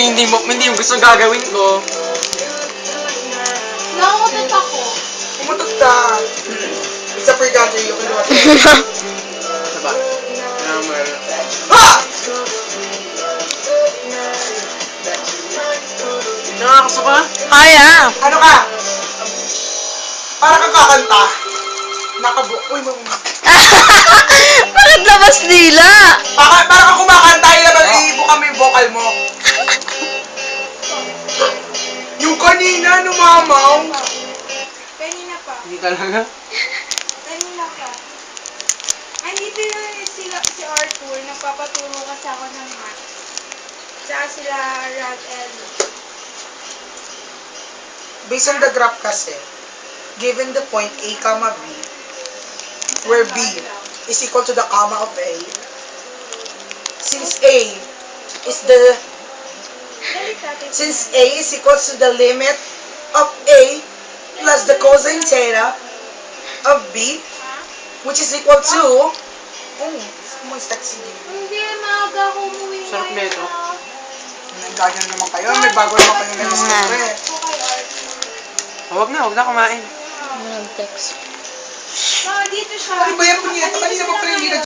hindi yung gusto gagawin ko. Nakakatot ako. Umutot ka. It's a free country, you can do it. Diba? Grammar. Ha! Nakakasuka? Kaya. Ano ka? Para kang kakanta. Uy, Bakit labas nila? para kang kumakanta, iibo kami yung vocal mo. Yung kanina, numamaw. Kanina pa. Hindi talaga. Kanina pa. Andito yung si Arthur, nagpapaturo kasi ako ng math. Tsaka sila Rad Elmo. Based on the graph kasi, given the point A, comma B, where B is equal to the comma of A, since A is equal to the limit of A plus the cosine theta of B, which is equal to, Hindi, maaga ako umuwi Sarap ngayon, nito. ah. Nagagano naman kayo, may bago naman kayo na discover. Ako kay Arthur. Huwag na kumain. Text. Ah, dito siya. Ano ba yan, punyeta? Kanina pa pala hindi